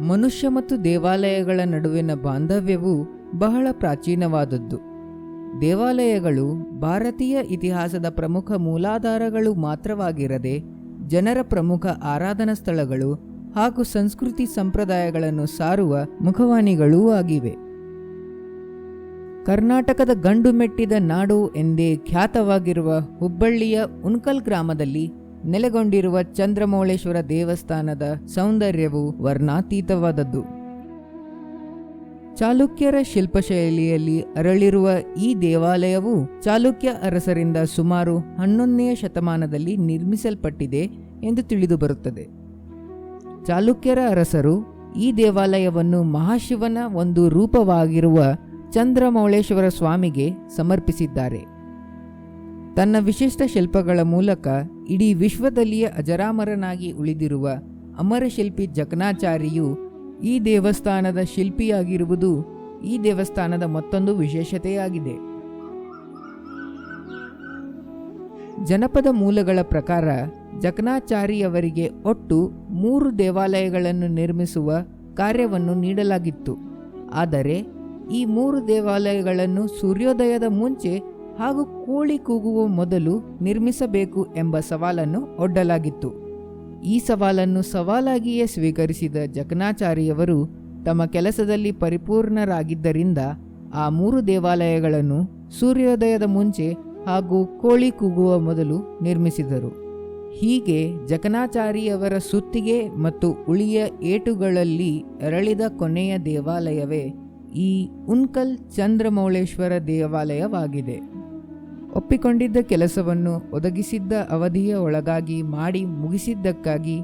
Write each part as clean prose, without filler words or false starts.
ಮನುಷ್ಯ ಮತ್ತು ದೇವಾಲಯಗಳ ನಡುವಿನ ಬಾಂಧವ್ಯವು ಬಹಳ ಪ್ರಾಚೀನವಾದದ್ದು. ದೇವಾಲಯಗಳು ಭಾರತೀಯ ಇತಿಹಾಸದ ಪ್ರಮುಖ ಮೂಲಾಧಾರಗಳು ಮಾತ್ರವಾಗಿರದೆ ಜನರ ಪ್ರಮುಖ ಆರಾಧನಾ ಸ್ಥಳಗಳು ಹಾಗೂ ಸಂಸ್ಕೃತಿ ಸಂಪ್ರದಾಯಗಳನ್ನು ಸಾರುವ ಮುಖವಾಣಿಗಳೂ ಆಗಿವೆ. ಕರ್ನಾಟಕದ ಗಂಡು ಮೆಟ್ಟಿದ ನಾಡು ಎಂದೇ ಖ್ಯಾತವಾಗಿರುವ ಹುಬ್ಬಳ್ಳಿಯ ಉಣ್ಕಲ್ ಗ್ರಾಮದಲ್ಲಿ ನೆಲೆಗೊಂಡಿರುವ ಚಂದ್ರಮೌಳೇಶ್ವರ ದೇವಸ್ಥಾನದ ಸೌಂದರ್ಯವು ವರ್ಣಾತೀತವಾದದ್ದು. ಚಾಲುಕ್ಯರ ಶಿಲ್ಪಶೈಲಿಯಲ್ಲಿ ಅರಳಿರುವ ಈ ದೇವಾಲಯವು ಚಾಲುಕ್ಯ ಅರಸರಿಂದ ಸುಮಾರು 11ನೇ ಶತಮಾನದಲ್ಲಿ ನಿರ್ಮಿಸಲ್ಪಟ್ಟಿದೆ ಎಂದು ತಿಳಿದುಬರುತ್ತದೆ. ಚಾಲುಕ್ಯರ ಅರಸರು ಈ ದೇವಾಲಯವನ್ನು ಮಹಾಶಿವನ ಒಂದು ರೂಪವಾಗಿರುವ ಚಂದ್ರಮೌಳೇಶ್ವರ ಸ್ವಾಮಿಗೆ ಸಮರ್ಪಿಸಿದ್ದಾರೆ. ತನ್ನ ವಿಶಿಷ್ಟ ಶಿಲ್ಪಗಳ ಮೂಲಕ ಇಡೀ ವಿಶ್ವದಲ್ಲಿಯೇ ಅಜರಾಮರನಾಗಿ ಉಳಿದಿರುವ ಅಮರಶಿಲ್ಪಿ ಜಕಣಾಚಾರಿಯು ಈ ದೇವಸ್ಥಾನದ ಶಿಲ್ಪಿಯಾಗಿರುವುದು ಈ ದೇವಸ್ಥಾನದ ಮತ್ತೊಂದು ವಿಶೇಷತೆಯಾಗಿದೆ. ಜನಪದ ಮೂಲಗಳ ಪ್ರಕಾರ ಜಕಣಾಚಾರಿಯವರಿಗೆ ಒಟ್ಟು 3 ದೇವಾಲಯಗಳನ್ನು ನಿರ್ಮಿಸುವ ಕಾರ್ಯವನ್ನು ನೀಡಲಾಗಿತ್ತು. ಆದರೆ ಈ 3 ದೇವಾಲಯಗಳನ್ನು ಸೂರ್ಯೋದಯದ ಮುಂಚೆ ಹಾಗೂ ಕೋಳಿ ಕೂಗುವ ಮೊದಲು ನಿರ್ಮಿಸಬೇಕು ಎಂಬ ಸವಾಲನ್ನು ಒಡ್ಡಲಾಗಿತ್ತು. ಈ ಸವಾಲನ್ನು ಸವಾಲಾಗಿಯೇ ಸ್ವೀಕರಿಸಿದ ಜಕಣಾಚಾರಿಯವರು ತಮ್ಮ ಕೆಲಸದಲ್ಲಿ ಪರಿಪೂರ್ಣರಾಗಿದ್ದರಿಂದ ಆ 3 ದೇವಾಲಯಗಳನ್ನು ಸೂರ್ಯೋದಯದ ಮುಂಚೆ ಹಾಗೂ ಕೋಳಿ ಕೂಗುವ ಮೊದಲು ನಿರ್ಮಿಸಿದರು. ಹೀಗೆ ಜಕಣಾಚಾರಿಯವರ ಸುತ್ತಿಗೆ ಮತ್ತು ಉಳಿಯ ಏಟುಗಳಲ್ಲಿ ಅರಳಿದ ಕೊನೆಯ ದೇವಾಲಯವೇ ಈ ಉಣ್ಕಲ್ ಚಂದ್ರಮೌಳೇಶ್ವರ ದೇವಾಲಯವಾಗಿದೆ. ಒಪ್ಪಿಕೊಂಡಿದ್ದ ಕೆಲಸವನ್ನು ಒದಗಿಸಿದ್ದ ಅವಧಿಯ ಒಳಗಾಗಿ ಮಾಡಿ ಮುಗಿಸಿದ್ದಕ್ಕಾಗಿ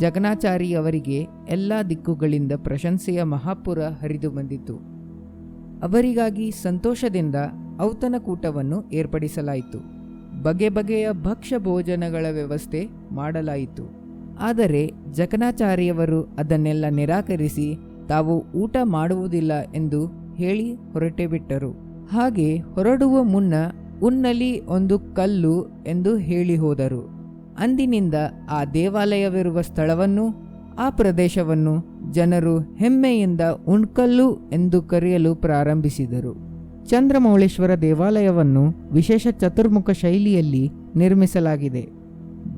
ಜಕಣಾಚಾರಿಯವರಿಗೆ ಎಲ್ಲ ದಿಕ್ಕುಗಳಿಂದ ಪ್ರಶಂಸೆಯ ಮಹಾಪುರ ಹರಿದು ಬಂದಿತು. ಅವರಿಗಾಗಿ ಸಂತೋಷದಿಂದ ಔತಣಕೂಟವನ್ನು ಏರ್ಪಡಿಸಲಾಯಿತು. ಬಗೆ ಬಗೆಯ ಭಕ್ಷ್ಯ ಭೋಜನಗಳ ವ್ಯವಸ್ಥೆ ಮಾಡಲಾಯಿತು. ಆದರೆ ಜಕಣಾಚಾರ್ಯವರು ಅದನ್ನೆಲ್ಲ ನಿರಾಕರಿಸಿ ತಾವು ಊಟ ಮಾಡುವುದಿಲ್ಲ ಎಂದು ಹೇಳಿ ಹೊರಟೇ ಬಿಟ್ಟರು. ಹಾಗೆ ಹೊರಡುವ ಮುನ್ನ ಉಣ್ಣಲಿ ಒಂದು ಕಲ್ಲು ಎಂದು ಹೇಳಿ ಹೋದರು. ಅಂದಿನಿಂದ ಆ ದೇವಾಲಯವಿರುವ ಸ್ಥಳವನ್ನು ಆ ಪ್ರದೇಶವನ್ನು ಜನರು ಹೆಮ್ಮೆಯಿಂದ ಉಣ್ಕಲ್ಲು ಎಂದು ಕರೆಯಲು ಪ್ರಾರಂಭಿಸಿದರು. ಚಂದ್ರಮೌಳೇಶ್ವರ ದೇವಾಲಯವನ್ನು ವಿಶೇಷ ಚತುರ್ಮುಖ ಶೈಲಿಯಲ್ಲಿ ನಿರ್ಮಿಸಲಾಗಿದೆ.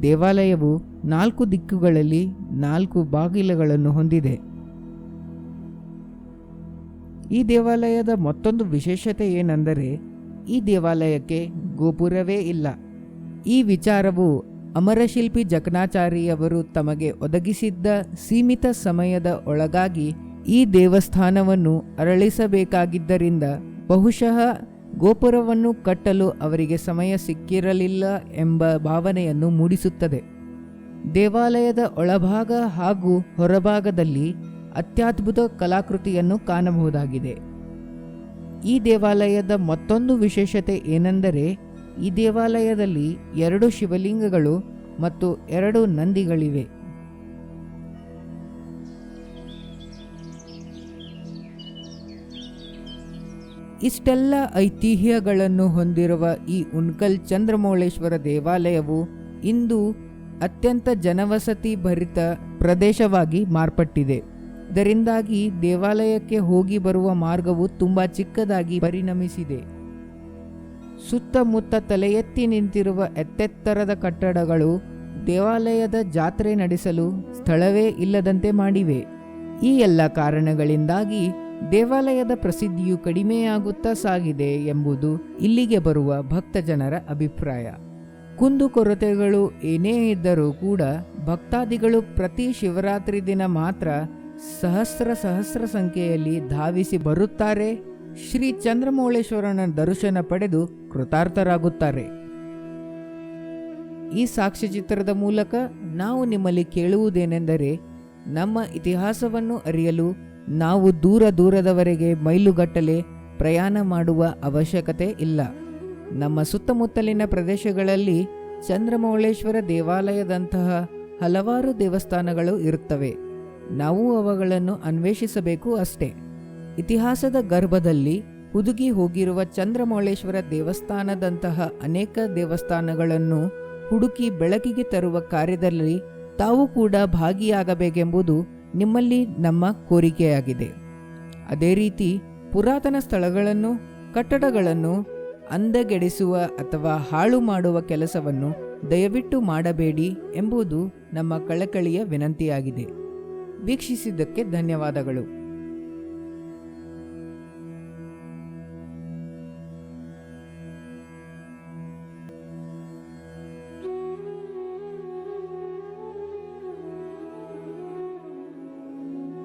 ದೇವಾಲಯವು 4 ದಿಕ್ಕುಗಳಲ್ಲಿ 4 ಬಾಗಿಲುಗಳನ್ನು ಹೊಂದಿದೆ. ಈ ದೇವಾಲಯದ ಮತ್ತೊಂದು ವಿಶೇಷತೆ ಏನೆಂದರೆ ಈ ದೇವಾಲಯಕ್ಕೆ ಗೋಪುರವೇ ಇಲ್ಲ. ಈ ವಿಚಾರವು ಅಮರಶಿಲ್ಪಿ ಜಕಣಾಚಾರಿಯವರು ತಮಗೆ ಒದಗಿಸಿದ್ದ ಸೀಮಿತ ಸಮಯದ ಒಳಗಾಗಿ ಈ ದೇವಸ್ಥಾನವನ್ನು ಅರಳಿಸಬೇಕಾಗಿದ್ದರಿಂದ ಬಹುಶಃ ಗೋಪುರವನ್ನು ಕಟ್ಟಲು ಅವರಿಗೆ ಸಮಯ ಸಿಕ್ಕಿರಲಿಲ್ಲ ಎಂಬ ಭಾವನೆಯನ್ನು ಮೂಡಿಸುತ್ತದೆ. ದೇವಾಲಯದ ಒಳಭಾಗ ಹಾಗೂ ಹೊರಭಾಗದಲ್ಲಿ ಅತ್ಯದ್ಭುತ ಕಲಾಕೃತಿಯನ್ನು ಕಾಣಬಹುದಾಗಿದೆ. ಈ ದೇವಾಲಯದ ಮತ್ತೊಂದು ವಿಶೇಷತೆ ಏನೆಂದರೆ ಈ ದೇವಾಲಯದಲ್ಲಿ 2 ಶಿವಲಿಂಗಗಳು ಮತ್ತು 2 ನಂದಿಗಳಿವೆ. ಇಷ್ಟೆಲ್ಲ ಐತಿಹ್ಯಗಳನ್ನು ಹೊಂದಿರುವ ಈ ಉಣ್ಕಲ್ ಚಂದ್ರಮೌಳೇಶ್ವರ ದೇವಾಲಯವು ಇಂದು ಅತ್ಯಂತ ಜನವಸತಿ ಭರಿತ ಪ್ರದೇಶವಾಗಿ ಮಾರ್ಪಟ್ಟಿದೆ. ಇದರಿಂದಾಗಿ ದೇವಾಲಯಕ್ಕೆ ಹೋಗಿ ಬರುವ ಮಾರ್ಗವು ತುಂಬ ಚಿಕ್ಕದಾಗಿ ಪರಿಣಮಿಸಿದೆ. ಸುತ್ತಮುತ್ತ ತಲೆ ಎತ್ತಿ ನಿಂತಿರುವ ಎತ್ತೆತ್ತರದ ಕಟ್ಟಡಗಳು ದೇವಾಲಯದ ಜಾತ್ರೆ ನಡೆಸಲು ಸ್ಥಳವೇ ಇಲ್ಲದಂತೆ ಮಾಡಿವೆ. ಈ ಎಲ್ಲ ಕಾರಣಗಳಿಂದಾಗಿ ದೇವಾಲಯದ ಪ್ರಸಿದ್ಧಿಯು ಕಡಿಮೆಯಾಗುತ್ತಾ ಸಾಗಿದೆ ಎಂಬುದು ಇಲ್ಲಿಗೆ ಬರುವ ಭಕ್ತಜನರ ಅಭಿಪ್ರಾಯ. ಕುಂದುಕೊರತೆಗಳು ಏನೇ ಇದ್ದರೂ ಕೂಡ ಭಕ್ತಾದಿಗಳು ಪ್ರತಿ ಶಿವರಾತ್ರಿ ದಿನ ಮಾತ್ರ ಸಹಸ್ರ ಸಂಖ್ಯೆಯಲ್ಲಿ ಧಾವಿಸಿ ಬರುತ್ತಾರೆ. ಶ್ರೀ ಚಂದ್ರಮೌಳೇಶ್ವರನ ದರ್ಶನ ಪಡೆದು ಕೃತಾರ್ಥರಾಗುತ್ತಾರೆ. ಈ ಸಾಕ್ಷ್ಯಚಿತ್ರದ ಮೂಲಕ ನಾವು ನಿಮ್ಮಲ್ಲಿ ಕೇಳುವುದೇನೆಂದರೆ, ನಮ್ಮ ಇತಿಹಾಸವನ್ನು ಅರಿಯಲು ನಾವು ದೂರದವರೆಗೆ ಮೈಲುಗಟ್ಟಲೆ ಪ್ರಯಾಣ ಮಾಡುವ ಅವಶ್ಯಕತೆ ಇಲ್ಲ. ನಮ್ಮ ಸುತ್ತಮುತ್ತಲಿನ ಪ್ರದೇಶಗಳಲ್ಲಿ ಚಂದ್ರಮೌಳೇಶ್ವರ ದೇವಾಲಯದಂತಹ ಹಲವಾರು ದೇವಸ್ಥಾನಗಳು ಇರುತ್ತವೆ. ನಾವು ಅವುಗಳನ್ನು ಅನ್ವೇಷಿಸಬೇಕು ಅಷ್ಟೇ. ಇತಿಹಾಸದ ಗರ್ಭದಲ್ಲಿ ಹುದುಗಿ ಹೋಗಿರುವ ಚಂದ್ರಮೌಳೇಶ್ವರ ದೇವಸ್ಥಾನದಂತಹ ಅನೇಕ ದೇವಸ್ಥಾನಗಳನ್ನು ಹುಡುಕಿ ಬೆಳಕಿಗೆ ತರುವ ಕಾರ್ಯದಲ್ಲಿ ತಾವು ಕೂಡ ಭಾಗಿಯಾಗಬೇಕೆಂಬುದು ನಿಮ್ಮಲ್ಲಿ ನಮ್ಮ ಕೋರಿಕೆಯಾಗಿದೆ. ಅದೇ ರೀತಿ ಪುರಾತನ ಸ್ಥಳಗಳನ್ನು, ಕಟ್ಟಡಗಳನ್ನು ಅಂದಗೆಡಿಸುವ ಅಥವಾ ಹಾಳು ಮಾಡುವ ಕೆಲಸವನ್ನು ದಯವಿಟ್ಟು ಮಾಡಬೇಡಿ ಎಂಬುದು ನಮ್ಮ ಕಳಕಳಿಯ ವಿನಂತಿಯಾಗಿದೆ. ವೀಕ್ಷಿಸಿದ್ದಕ್ಕೆ ಧನ್ಯವಾದಗಳು.